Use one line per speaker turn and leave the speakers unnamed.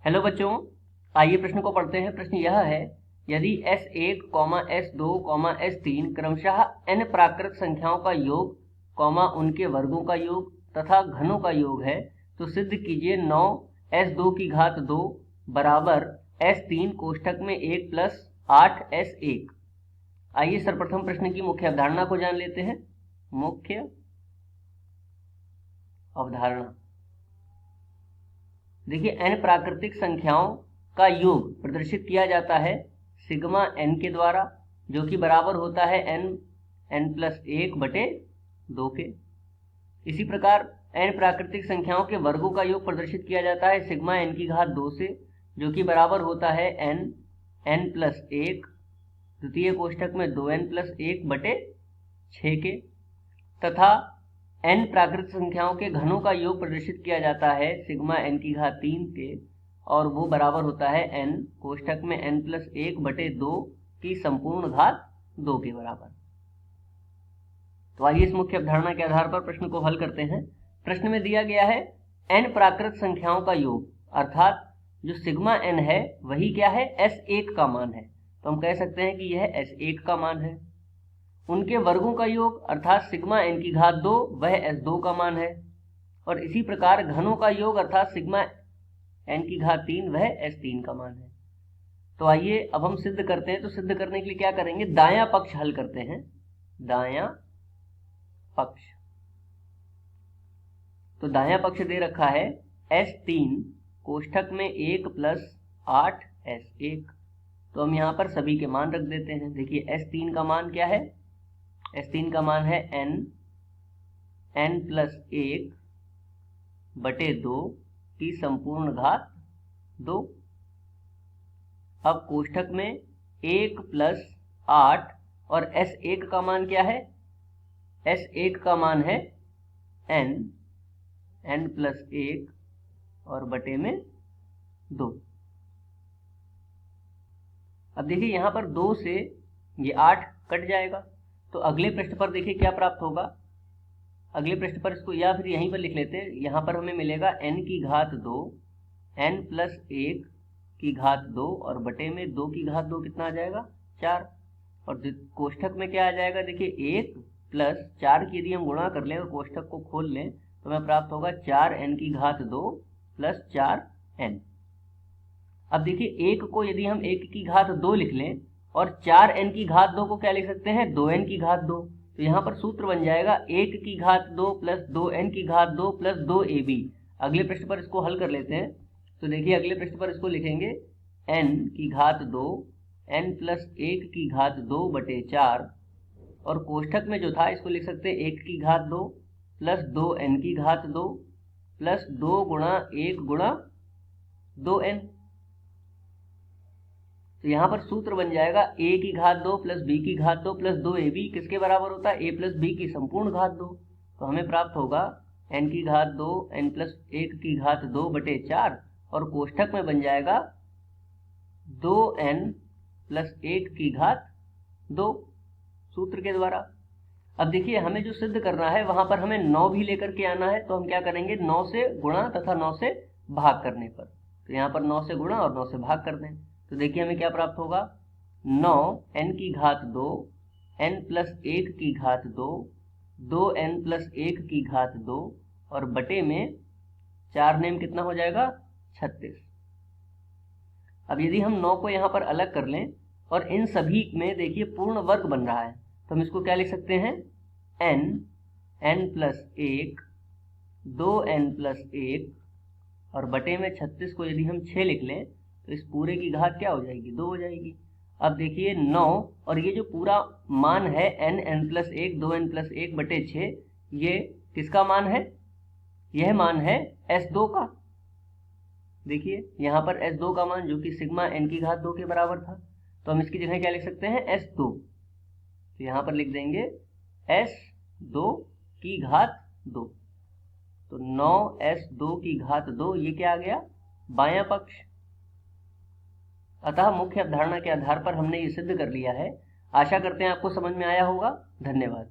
Hello बच्चों, आइए प्रश्न को पढ़ते हैं। प्रश्न यह है, यदि S1, S2, S3 क्रमशः n प्राकृत संख्याओं का योग, उनके वर्गों का योग तथा घनों का योग है, तो सिद्ध कीजिए 9 S2 की घात 2 बराबर S3 कोष्ठक में 1 प्लस 8 S1। आइए सर्वप्रथम प्रश्न की मुख्य अवधारणा को जान लेते हैं। मुख्य अवधारणा देखिए, n प्राकृतिक संख्याओं का योग प्रदर्शित किया जाता है सिग्मा n के द्वारा, जो कि बराबर होता है n प्लस 1 बटे 2 के। इसी प्रकार n प्राकृतिक संख्याओं के वर्गों का योग प्रदर्शित किया जाता है सिग्मा n की घात 2 से, जो कि बराबर होता है n प्लस 1 द्वितीय कोष्ठक में 2n प्लस 1 बटे 6 के। तथा n प्राकृतिक संख्याओं के घनों का योग प्रदर्शित किया जाता है सिग्मा n की घात 3 के, और वो बराबर होता है n कोष्ठक में n प्लस 1 बटे 2 की संपूर्ण घात 2 के बराबर। तो आइए इस मुख्य अवधारणा के आधार पर प्रश्न को हल करते हैं। प्रश्न में दिया गया है n प्राकृत संख्याओं का योग, अर्थात जो सिग्मा n है वही क्या है, S1 का मान है। तो हम कह सकते हैं कि यह S1 का मान है। उनके वर्गों का योग अर्थात सिग्मा n की घात 2 वह S2 का मान है, और इसी प्रकार घनों का योग अर्थात सिग्मा n की घात 3 वह S3 का मान है। तो आइए अब हम सिद्ध करते हैं। तो सिद्ध करने के लिए क्या करेंगे, दायां पक्ष हल करते हैं। दायां पक्ष, तो दायां पक्ष दे रखा है S3 कोष्ठक में 1 प्लस 8 S1। तो हम यहाँ पर सभी के मान रख देते हैं। देखिए S3 का मान क्या है, S3 का मान है n प्लस 1 बटे 2 की संपूर्ण घात 2। अब कोष्ठक में 1 प्लस 8 और S1 का मान क्या है, S1 का मान है n प्लस 1 और बटे में 2। अब देखिए यहाँ पर 2 से ये 8 कट जाएगा, तो अगले पृष्ठ पर देखिए क्या प्राप्त होगा। अगले पृष्ठ पर इसको या फिर यहीं पर लिख लेते हैं। यहाँ पर हमें मिलेगा n की घात 2, n प्लस 1 की घात 2 और बटे में 2 की घात 2 कितना आ जाएगा, 4। और कोष्ठक में क्या आ जाएगा, देखिए 1 प्लस 4 की यदि हम गुणा कर लें और कोष्ठक को खोल लें तो हमें प्राप्त होगा 4n की घात 2 प्लस 4n। अब देखिए 1 को यदि हम 1 की घात 2 लिख लें और 4n की घात 2 को क्या लिख सकते हैं, 2n की घात 2। तो यहाँ पर सूत्र बन जाएगा 1 की घात 2 प्लस 2n की घात 2 प्लस 2ab। अगले पृष्ठ पर इसको हल कर लेते हैं। तो देखिए अगले पृष्ठ पर इसको लिखेंगे n की घात 2 n प्लस 1 की घात 2 बटे 4, और कोष्ठक में जो था इसको लिख सकते हैं 1 की घात 2 प्लस 2n की घात 2 प्लस 2 गुणा 1 गुणा 2n। तो यहाँ पर सूत्र बन जाएगा a की घात 2 प्लस b की घात 2 प्लस 2ab किसके बराबर होता है, a प्लस b की संपूर्ण घात 2। तो हमें प्राप्त होगा n की घात 2 n प्लस 1 की घात 2 बटे 4, और कोष्ठक में बन जाएगा 2n प्लस 1 की घात 2 सूत्र के द्वारा। अब देखिए हमें जो सिद्ध करना है वहां पर हमें 9 भी लेकर के आना है। तो हम क्या करेंगे, 9 से गुणा तथा 9 से भाग करने पर, तो यहाँ पर 9 से गुणा और 9 से भाग कर दें। तो देखिए हमें क्या प्राप्त होगा, 9 n की घात 2 n प्लस 1 की घात 2 2n प्लस 1 की घात 2 और बटे में 4 नेम कितना हो जाएगा, 36। अब यदि हम 9 को यहाँ पर अलग कर लें और इन सभी में देखिए पूर्ण वर्ग बन रहा है, तो हम इसको क्या लिख सकते हैं, n प्लस 1 2n प्लस 1 और बटे में 36 को यदि हम 6 लिख लें तो इस पूरे की घात क्या हो जाएगी, 2 हो जाएगी। अब देखिए 9 और ये जो पूरा मान है n प्लस 1 2n प्लस 1 बटे 6, ये किसका मान है, यह मान है S2 का। देखिए यहाँ पर S2 का मान जो कि सिग्मा n की घात 2 के बराबर था, तो हम इसकी जगह क्या लिख सकते हैं, S2। तो यहाँ पर लिख देंगे S2 की घात 2। तो 9S2 की घात 2 ये क्या आ गया, बायां पक्ष। अतः मुख्य अवधारणा के आधार पर हमने ये सिद्ध कर लिया है। आशा करते हैं आपको समझ में आया होगा। धन्यवाद।